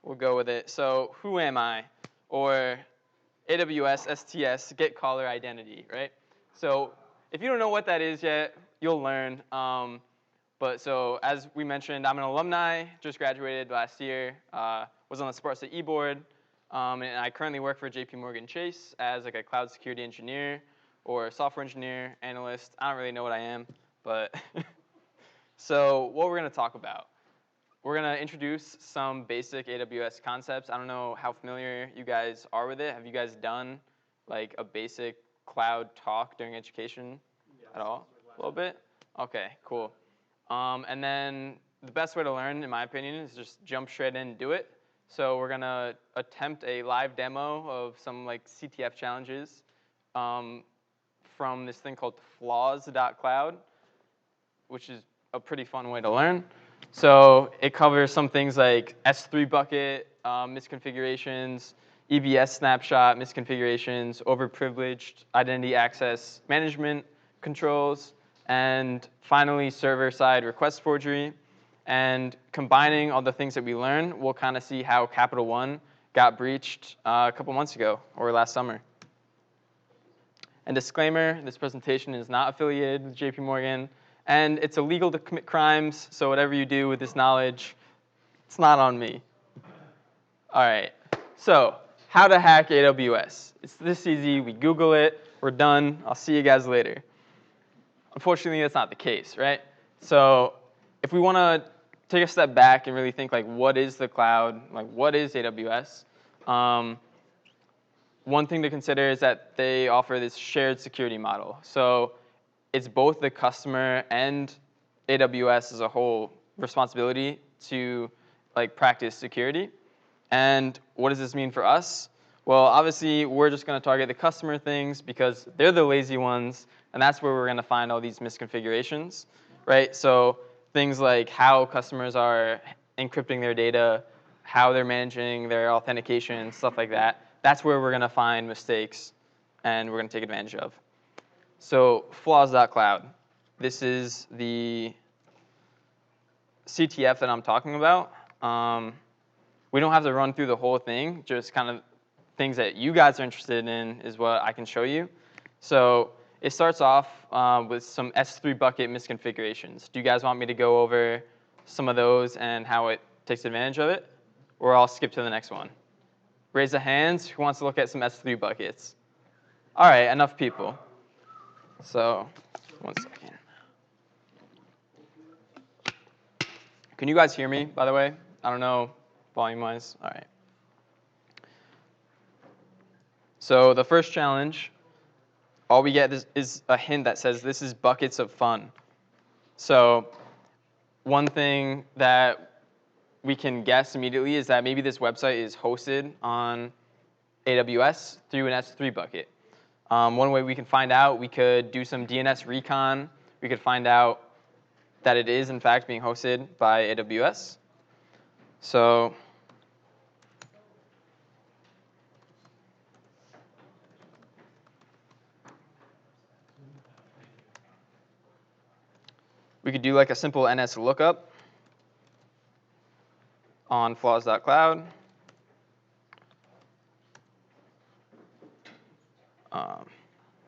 we'll go with it. So who am I? Or AWS STS, get caller identity, right? So if you don't know what that is yet, you'll learn. But so as we mentioned, I'm an alumni, just graduated last year, was on the Sparta e-board, and I currently work for JP Morgan Chase as like a cloud security engineer or software engineer, analyst. I don't really know what I am, but so what we're going to talk about. We're going to introduce some basic AWS concepts. I don't know how familiar you guys are with it. Have you guys done like a basic cloud talk during education at all? A little bit? Okay, cool. And then the best way to learn, in my opinion, is just jump straight in and do it. So we're going to attempt a live demo of some like Ctf challenges from this thing called flaws.cloud, which is a pretty fun way to learn. So it covers some things like S3 bucket misconfigurations, EBS snapshot misconfigurations, overprivileged identity access management controls, and finally server-side request forgery. And combining all the things that we learn, we'll kind of see how Capital One got breached a couple months ago or last summer. And disclaimer, this presentation is not affiliated with JP Morgan. And it's illegal to commit crimes, so whatever you do with this knowledge, it's not on me. All right, so how to hack AWS. It's this easy. We Google it. We're done. I'll see you guys later. Unfortunately, that's not the case, right? So if we want to take a step back and really think, like, what is the cloud? Like, what is AWS? One thing to consider is that they offer this shared security model. So it's both the customer and AWS as a whole responsibility to like practice security. And what does this mean for us? Well, obviously, we're just going to target the customer things because they're the lazy ones, and that's where we're going to find all these misconfigurations, right? So things like how customers are encrypting their data, how they're managing their authentication, stuff like that. That's where we're going to find mistakes, and we're going to take advantage of. So flaws.cloud. This is the CTF that I'm talking about. We don't have to run through the whole thing, just kind of things that you guys are interested in is what I can show you. So it starts off with some S3 bucket misconfigurations. Do you guys want me to go over some of those and how it takes advantage of it? Or I'll skip to the next one. Raise the hands. Who wants to look at some S3 buckets? All right, enough people. So, 1 second. Can you guys hear me, by the way? I don't know, volume-wise. All right. So the first challenge, all we get is a hint that says this is buckets of fun. So one thing that we can guess immediately is that maybe this website is hosted on AWS through an S3 bucket. One way we can find out, we could do some DNS recon. We could find out that it is, in fact, being hosted by AWS. So we could do like a simple NS lookup on flaws.cloud.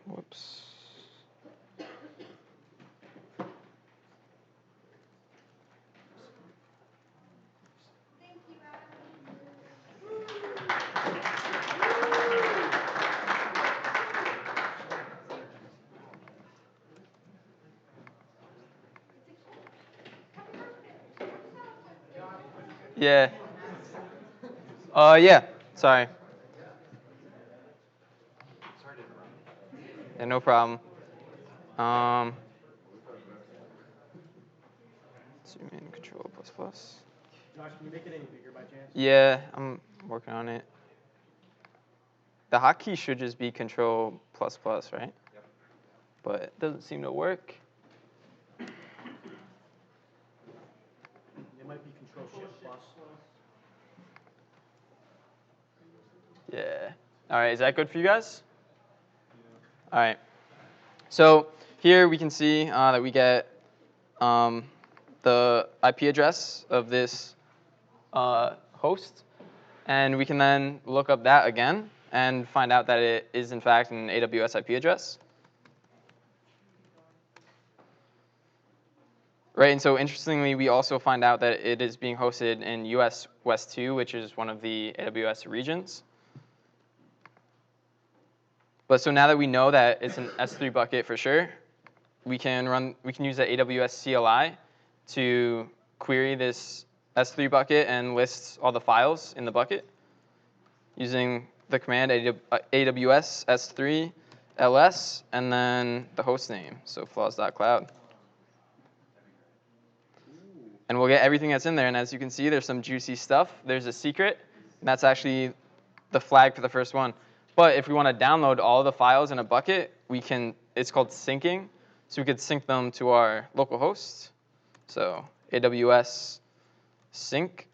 Whoops. Yeah. Yeah. Sorry. Yeah, no problem. Zoom in, Control++. Josh, can you make it any bigger by chance? Yeah, I'm working on it. The hotkey should just be Control++, right? Yep. But it doesn't seem to work. It might be Control++. Yeah. All right, is that good for you guys? Yeah. All right. So here we can see that we get the IP address of this host. And we can then look up that again and find out that it is, in fact, an AWS IP address. Right, and so interestingly, we also find out that it is being hosted in US West 2, which is one of the AWS regions. But so now that we know that it's an S3 bucket for sure, we can use the AWS CLI to query this S3 bucket and list all the files in the bucket using the command AWS S3 ls and then the host name, so flaws.cloud. And we'll get everything that's in there. And as you can see, there's some juicy stuff. There's a secret, and that's actually the flag for the first one. But if we want to download all of the files in a bucket, we can. It's called syncing. So we could sync them to our local host. So AWS sync.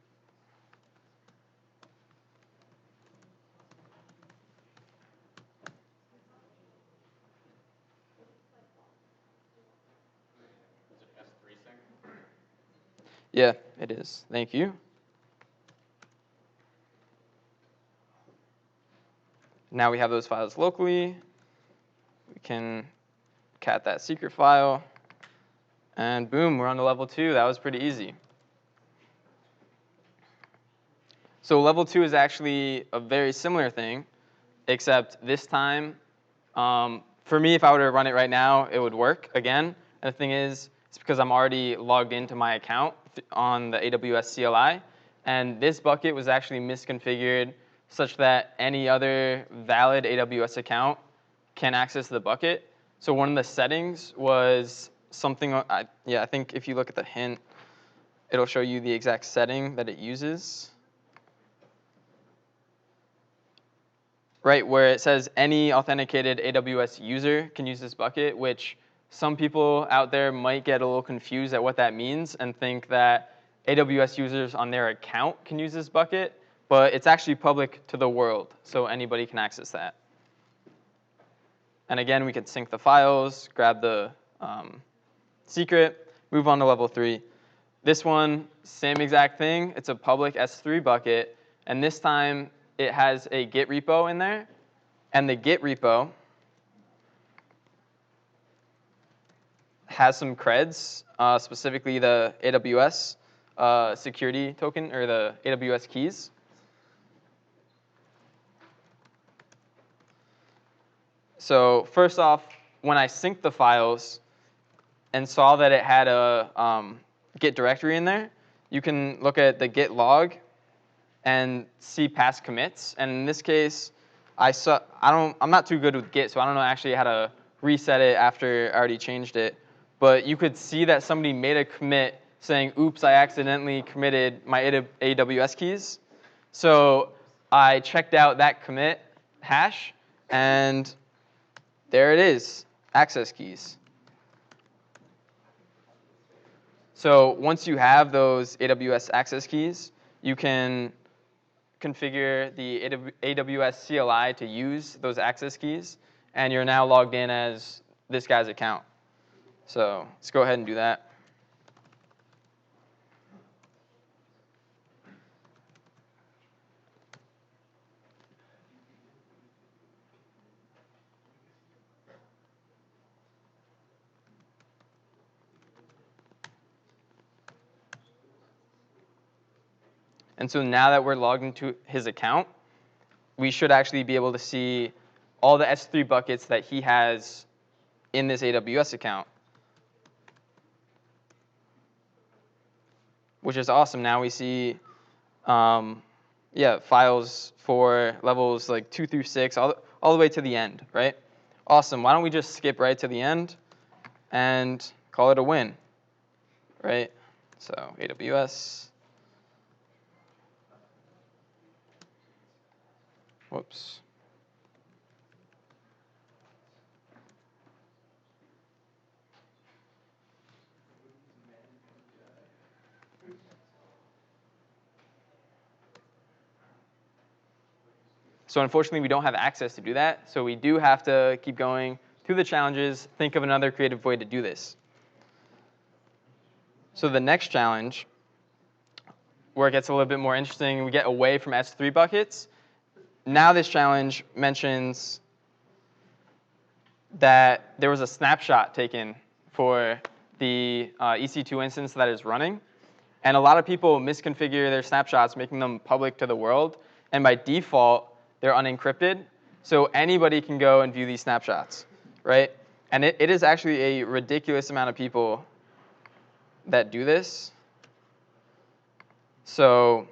Yeah, it is. Thank you. Now we have those files locally. We can cat that secret file. And boom, we're on to level 2. That was pretty easy. So level 2 is actually a very similar thing, except this time, for me, if I were to run it right now, it would work again. And the thing is, it's because I'm already logged into my account on the AWS CLI. And this bucket was actually misconfigured such that any other valid AWS account can access the bucket. So one of the settings was something, I think if you look at the hint, it'll show you the exact setting that it uses. Right, where it says any authenticated AWS user can use this bucket, which some people out there might get a little confused at what that means and think that AWS users on their account can use this bucket, but it's actually public to the world, so anybody can access that. And again, we could sync the files, grab the secret, move on to level 3. This one, same exact thing. It's a public S3 bucket, and this time it has a Git repo in there, and the Git repo has some creds, specifically the AWS security token, or the AWS keys. So first off, when I synced the files and saw that it had a Git directory in there, you can look at the Git log and see past commits. And in this case, I'm not too good with Git, so I don't know actually how to reset it after I already changed it. But you could see that somebody made a commit saying, oops, I accidentally committed my AWS keys. So I checked out that commit hash, and there it is, access keys. So once you have those AWS access keys, you can configure the AWS CLI to use those access keys, and you're now logged in as this guy's account. So let's go ahead and do that. And so now that we're logged into his account, we should actually be able to see all the S3 buckets that he has in this AWS account, which is awesome. Now we see files for levels like 2 through 6, all the way to the end, right? Awesome. Why don't we just skip right to the end and call it a win, right? So AWS. Whoops. So unfortunately, we don't have access to do that. So we do have to keep going through the challenges, think of another creative way to do this. So the next challenge, where it gets a little bit more interesting. We get away from S3 buckets. Now this challenge mentions that there was a snapshot taken for the EC2 instance that is running. And a lot of people misconfigure their snapshots, making them public to the world. And by default, they're unencrypted. So anybody can go and view these snapshots, right? And it is actually a ridiculous amount of people that do this. So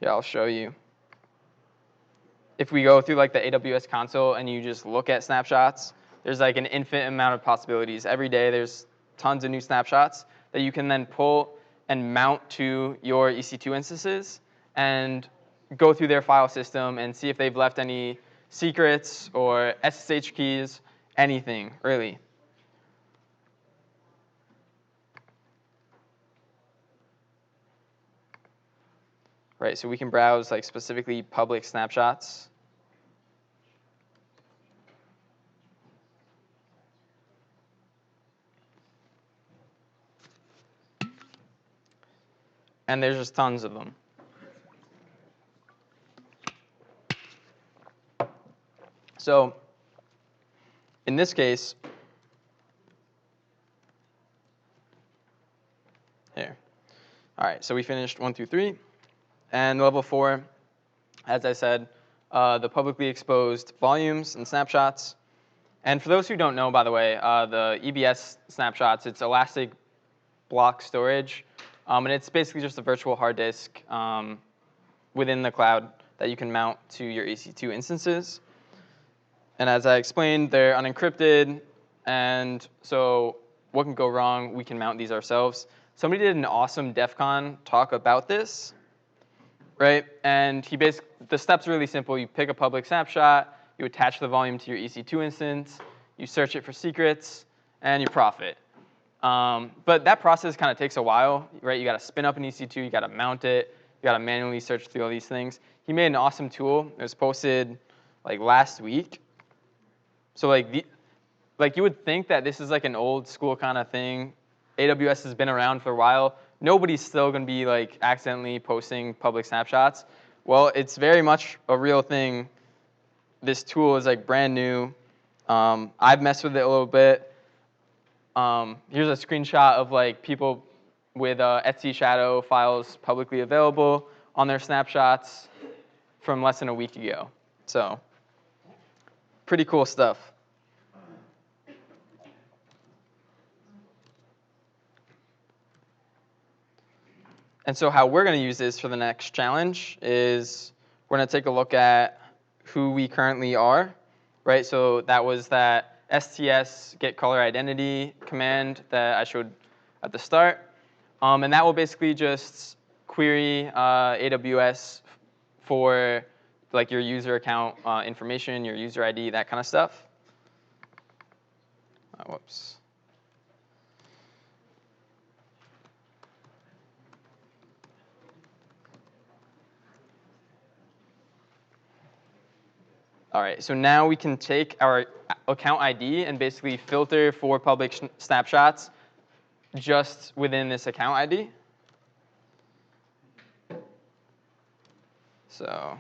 yeah, I'll show you. If we go through like the AWS console and you just look at snapshots, there's like an infinite amount of possibilities. Every day there's tons of new snapshots that you can then pull and mount to your EC2 instances and go through their file system and see if they've left any secrets or SSH keys, anything, really. Right, so we can browse like specifically public snapshots. And there's just tons of them. So in this case, here. All right, so we finished 1 through 3. And level 4, as I said, the publicly exposed volumes and snapshots. And for those who don't know, by the way, the EBS snapshots, it's elastic block storage. And it's basically just a virtual hard disk within the cloud that you can mount to your EC2 instances. And as I explained, they're unencrypted. And so what can go wrong? We can mount these ourselves. Somebody did an awesome DEF CON talk about this, right? And the steps are really simple. You pick a public snapshot, you attach the volume to your EC2 instance, you search it for secrets, and you profit. But that process kind of takes a while, right? You got to spin up an EC2, you got to mount it, you got to manually search through all these things. He made an awesome tool. It was posted like last week. So like you would think that this is like an old school kind of thing. AWS has been around for a while. Nobody's still going to be like accidentally posting public snapshots. Well, it's very much a real thing. This tool is like brand new. I've messed with it a little bit. Here's a screenshot of like people with Etsy shadow files publicly available on their snapshots from less than a week ago. So pretty cool stuff. And so how we're going to use this for the next challenge is we're going to take a look at who we currently are, right? So that was that STS get caller identity command that I showed at the start. And that will basically just query AWS for like your user account information, your user ID, that kind of stuff. Whoops. All right, so now we can take our account ID and basically filter for public snapshots just within this account ID. So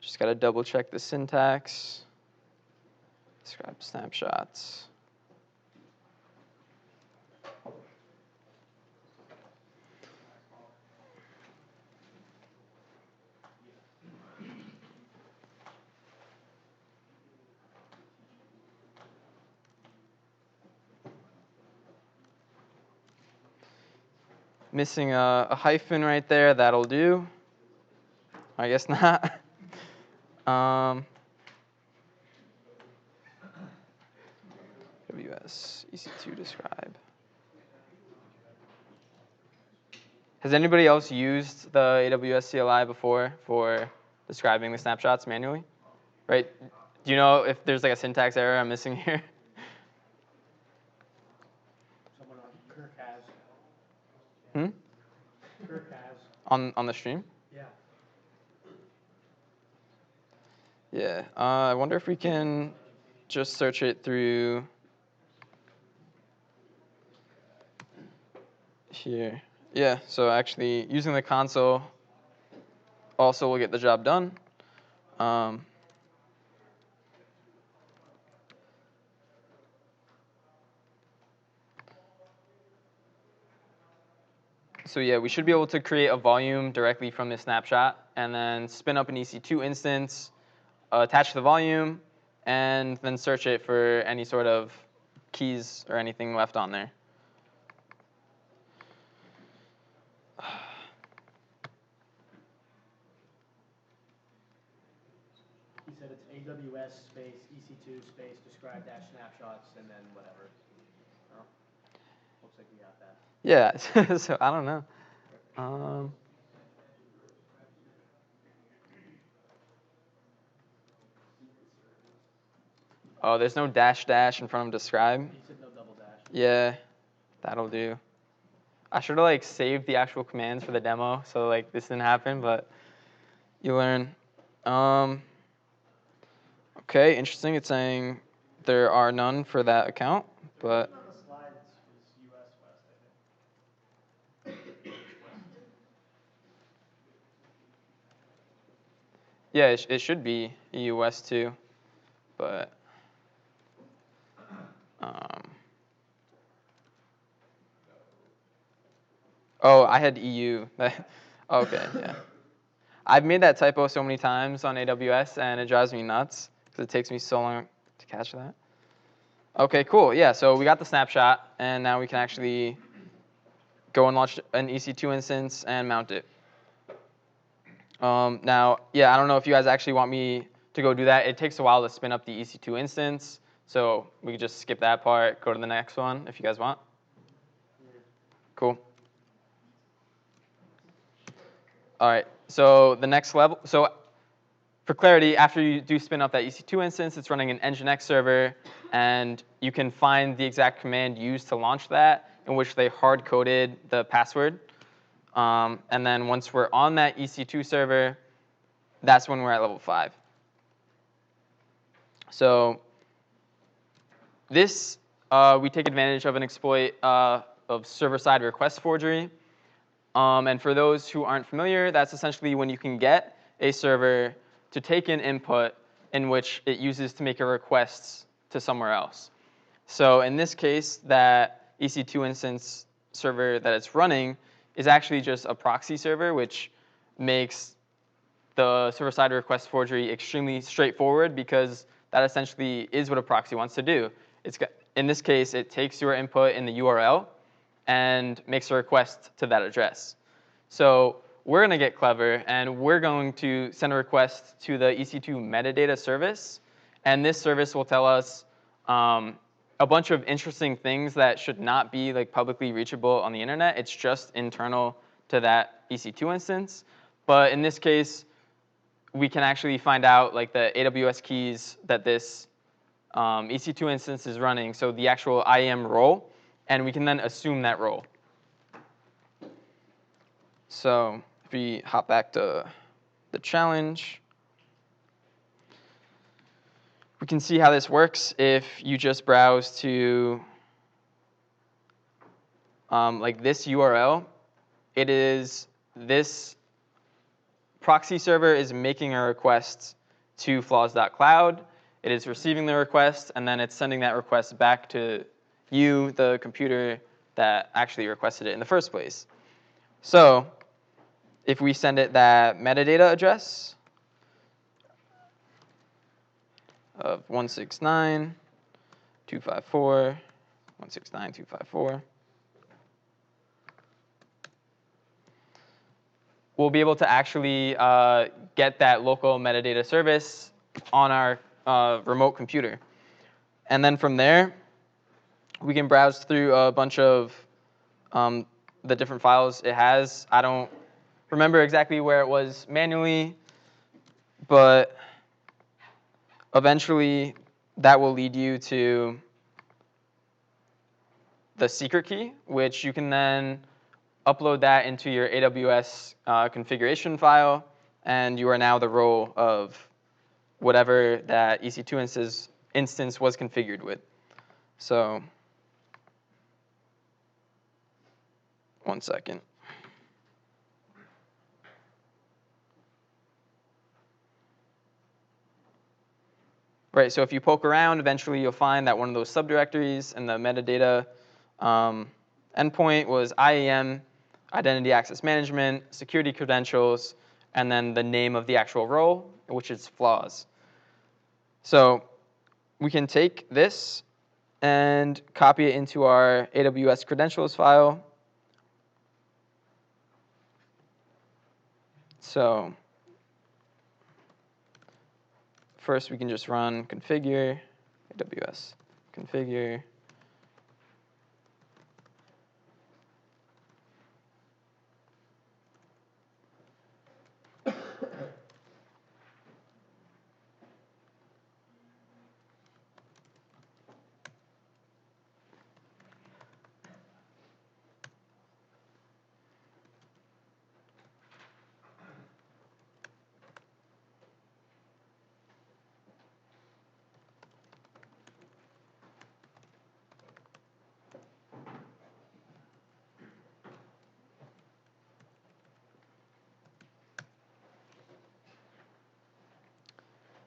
just got to double check the syntax. Describe snapshots. Missing a hyphen right there, that'll do. I guess not. AWS EC2 describe. Has anybody else used the AWS CLI before for describing the snapshots manually? Right? Do you know if there's like a syntax error I'm missing here? Someone on Kirk has. Kirk has. On the stream? Yeah. Yeah. I wonder if we can just search it through here. Yeah, so actually using the console also will get the job done. So yeah, we should be able to create a volume directly from this snapshot and then spin up an EC2 instance, attach the volume, and then search it for any sort of keys or anything left on there. He said it's AWS space EC2 space describe dash snapshots and then whatever. Oh, looks like we got that. Yeah, so I don't know. Oh, there's no dash dash in front of describe. He said no double dash. Yeah, that'll do. I should have like saved the actual commands for the demo, so like this didn't happen, but you learn. Okay, interesting. It's saying there are none for that account, but On the slides is US West, I think. yeah, it should be EU West too, but oh, I had EU. Okay, yeah. I've made that typo so many times on AWS, and it drives me nuts because it takes me so long to catch that. Okay, cool. Yeah, so we got the snapshot, and now we can actually go and launch an EC2 instance and mount it. Now, yeah, I don't know if you guys actually want me to go do that. It takes a while to spin up the EC2 instance, so we could just skip that part, go to the next one if you guys want. Cool. All right, so the next level. So for clarity, after you do spin up that EC2 instance, it's running an Nginx server, and you can find the exact command used to launch that, in which they hard-coded the password. And then once we're on that EC2 server, that's when we're at level 5. So this, we take advantage of an exploit of server-side request forgery. And for those who aren't familiar, that's essentially when you can get a server to take an input in which it uses to make a request to somewhere else. So in this case, that EC2 instance server that it's running is actually just a proxy server, which makes the server-side request forgery extremely straightforward because that essentially is what a proxy wants to do. In this case, it takes your input in the URL and makes a request to that address. So we're going to get clever, and we're going to send a request to the EC2 metadata service. And this service will tell us a bunch of interesting things that should not be like publicly reachable on the internet. It's just internal to that EC2 instance. But in this case, we can actually find out like the AWS keys that this EC2 instance is running, so the actual IAM role, and we can then assume that role. So if we hop back to the challenge, we can see how this works if you just browse to like this URL. It is this proxy server is making a request to flaws.cloud. It is receiving the request, and then it's sending that request back to you, the computer that actually requested it in the first place. So if we send it that metadata address of 169.254.169.254, we'll be able to actually get that local metadata service on our remote computer. And then from there, we can browse through a bunch of the different files it has. I don't remember exactly where it was manually, but eventually that will lead you to the secret key, which you can then upload that into your AWS configuration file, and you are now the role of whatever that EC2 instance was configured with. So, one second. Right, so if you poke around, eventually you'll find that one of those subdirectories in the metadata endpoint was IAM, Identity Access Management, Security Credentials, and then the name of the actual role, which is flaws. So we can take this and copy it into our AWS credentials file. So first we can just run configure, AWS configure.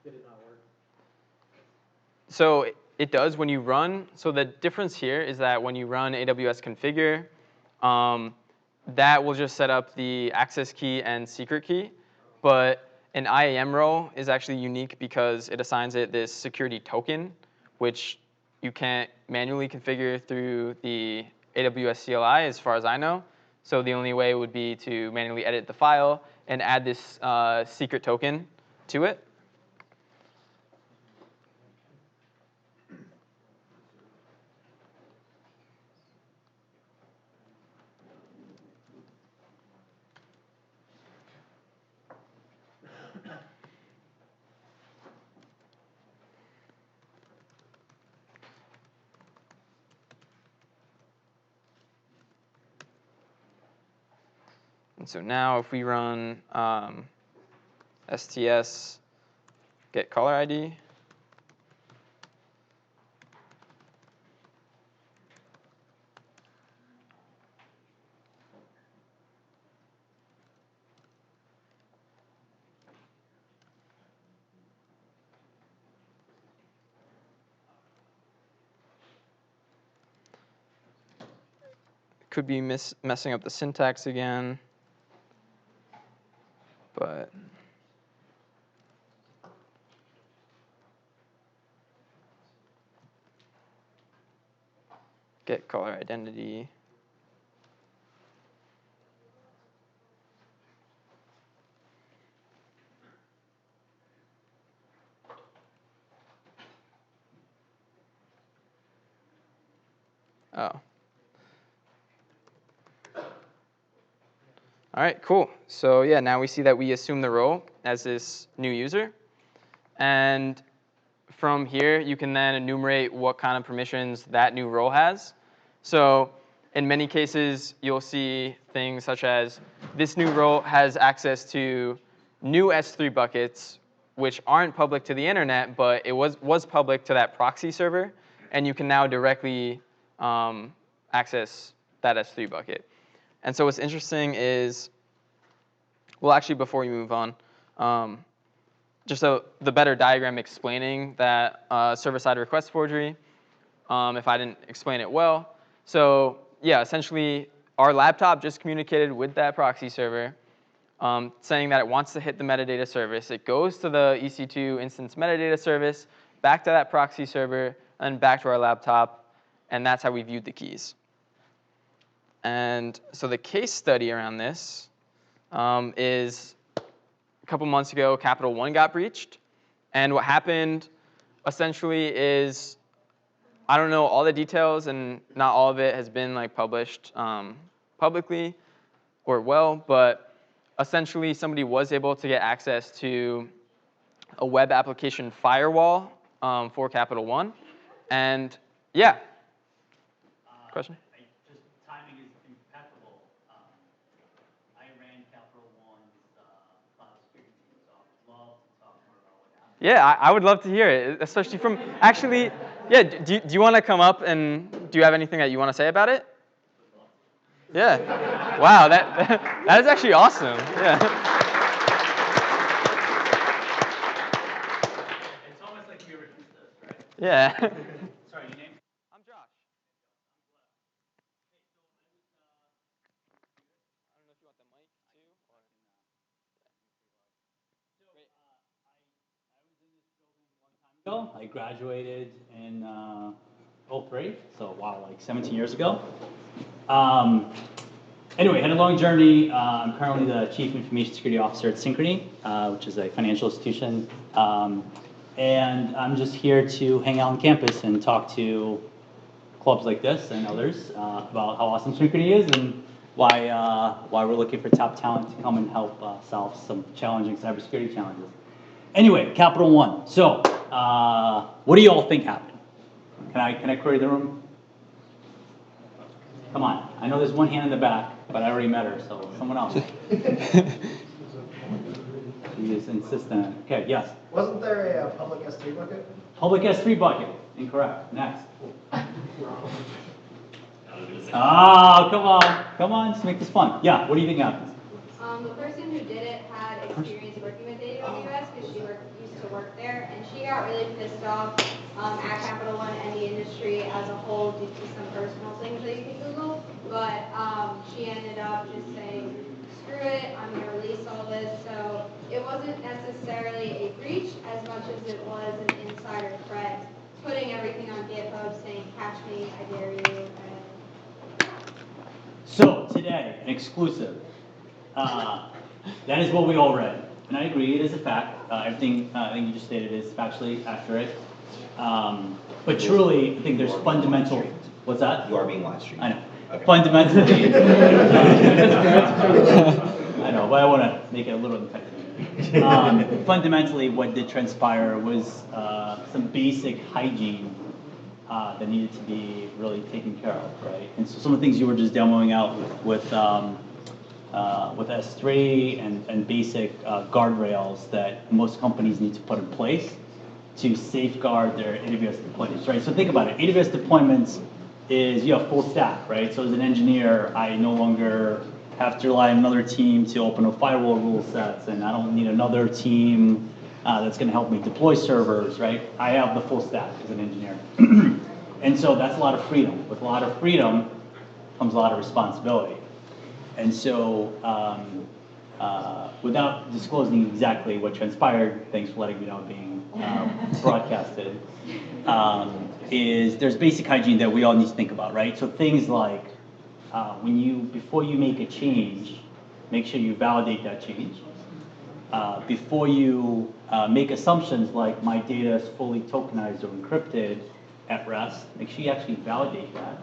Did it not work? So it does when you run. So the difference here is that when you run AWS Configure, that will just set up the access key and secret key. But an IAM role is actually unique because it assigns it this security token, which you can't manually configure through the AWS CLI, as far as I know. So the only way would be to manually edit the file and add this secret token to it. And so now if we run STS get caller ID, could be messing up the syntax again, but get caller identity. Oh. All right, cool. So yeah, now we see that we assume the role as this new user. And from here, you can then enumerate what kind of permissions that new role has. So in many cases, you'll see things such as this new role has access to new S3 buckets, which aren't public to the internet, but it was public to that proxy server. And you can now directly access that S3 bucket. And so what's interesting is, well, actually, before we move on, just the better diagram explaining that server-side request forgery, if I didn't explain it well. So yeah, essentially, our laptop just communicated with that proxy server, saying that it wants to hit the metadata service. It goes to the EC2 instance metadata service, back to that proxy server, and back to our laptop, and that's how we viewed the keys. And so the case study around this is a couple months ago, Capital One got breached. And what happened essentially is I don't know all the details, and not all of it has been like published publicly or well, but essentially somebody was able to get access to a web application firewall for Capital One, and yeah. Question? Just timing is impeccable. I ran Capital One's cloud security team, so I'd love to talk more about what happened. Yeah, I would love to hear it, especially from, actually, yeah, do you want to come up and do you have anything that you want to say about it? Yeah. Wow, that is actually awesome. Yeah. It's almost like we rehearsed this, right? Yeah. Sorry, your name? I'm Josh. I don't know if you want the mic too, or I graduated in '03, so wow, like 17 years ago. Anyway, had a long journey. I'm currently the Chief Information Security Officer at Synchrony, which is a financial institution. And I'm just here to hang out on campus and talk to clubs like this and others about how awesome Synchrony is and why we're looking for top talent to come and help solve some challenging cybersecurity challenges. Anyway, Capital One. So, what do you all think happened? Can I query the room? Come on. I know there's one hand in the back, but I already met her, so someone else. She is insistent. Okay, yes. Wasn't there a public S3 bucket? Public S3 bucket. Incorrect. Next. Ah, come on, let's make this fun. Yeah, what do you think happens? The person who did it had experience working with AWS because she used to work there, and she got really pissed off at Capital One and the industry as a whole due to some personal things that you can Google. But she ended up just saying, screw it, I'm going to release all this. So it wasn't necessarily a breach as much as it was an insider threat, putting everything on GitHub saying, catch me, I dare you. So today, an exclusive. That is what we all read, and I agree. It is a fact. Everything I think you just stated is factually accurate. But truly, I think there's fundamental. What's that? You are being live streamed. I know. Okay. Fundamentally. I know, but I want to make it a little enticing. Fundamentally, what did transpire was some basic hygiene that needed to be really taken care of, right? And so some of the things you were just demoing out with S3 and basic guardrails that most companies need to put in place to safeguard their AWS deployments, right? So think about it. AWS deployments is you have full stack, right? So as an engineer, I no longer have to rely on another team to open up firewall rule sets, and I don't need another team that's going to help me deploy servers, right? I have the full stack as an engineer. And so that's a lot of freedom. With a lot of freedom comes a lot of responsibility. And so without disclosing exactly what transpired, thanks for letting me know being broadcasted, is there's basic hygiene that we all need to think about, right? So things like before you make a change, make sure you validate that change. Before you make assumptions like my data is fully tokenized or encrypted at rest, make sure you actually validate that.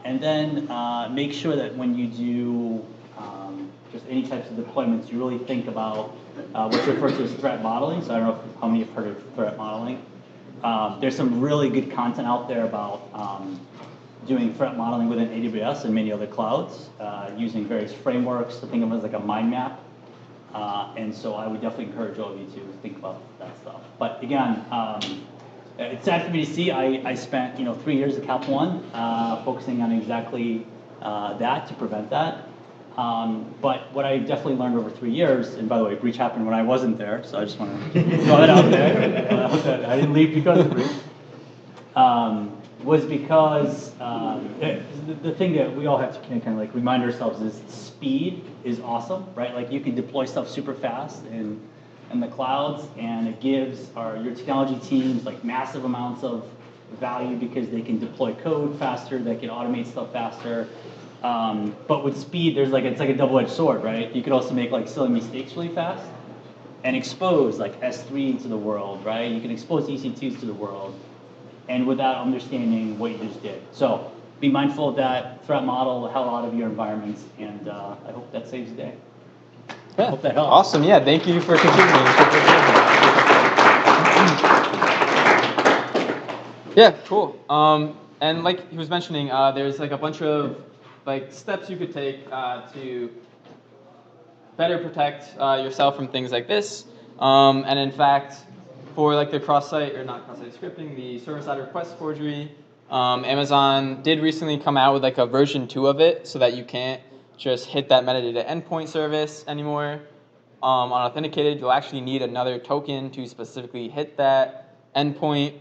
And then make sure that when you do just any types of deployments, you really think about what's referred to as threat modeling. So I don't know how many have heard of threat modeling. There's some really good content out there about doing threat modeling within AWS and many other clouds using various frameworks to think of it as like a mind map. And so I would definitely encourage all of you to think about that stuff. But again, it's sad for me to see. I spent 3 years at Cap One focusing on exactly that to prevent that. But what I definitely learned over 3 years, and by the way, breach happened when I wasn't there, so I just want to throw that out there. I didn't leave because of breach. Was because the thing that we all have to kind of like remind ourselves is speed is awesome, right? Like you can deploy stuff super fast in the clouds, and it gives your technology teams like massive amounts of value because they can deploy code faster, they can automate stuff faster. But with speed, it's like a double-edged sword, right? You could also make like silly mistakes really fast and expose like S3 to the world, right? You can expose EC2s to the world. and without understanding what you just did. So be mindful of that, threat model the hell out of your environments, and I hope that saves the day. Yeah. Hope that helps. Awesome. Yeah. Thank you for contributing. Yeah. Cool. And like he was mentioning, there's like a bunch of like steps you could take to better protect yourself from things like this. And in fact, for like the cross-site or not cross-site scripting, the server-side request forgery, Amazon did recently come out with like a version 2 of it, so that you can't just hit that metadata endpoint service anymore. Unauthenticated, you'll actually need another token to specifically hit that endpoint.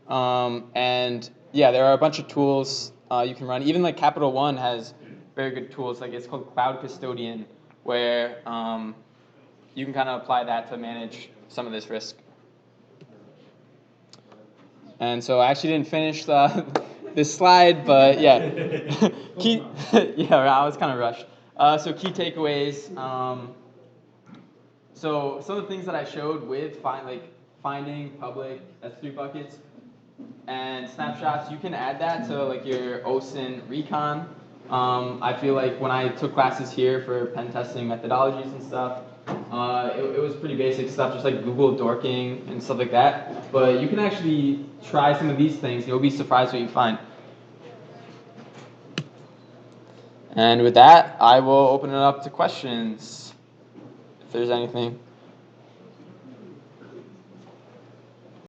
And yeah, there are a bunch of tools you can run. Even like Capital One has very good tools. Like it's called Cloud Custodian, where you can kind of apply that to manage some of this risk. And so I actually didn't finish this slide, but yeah, yeah, I was kind of rushed. So key takeaways. So some of the things that I showed with finding public S3 buckets and snapshots, you can add that to like your OSINT recon. I feel like when I took classes here for pen testing methodologies and stuff, it was pretty basic stuff, just like Google dorking and stuff like that. But you can actually try some of these things. You'll be surprised what you find. And with that, I will open it up to questions, if there's anything.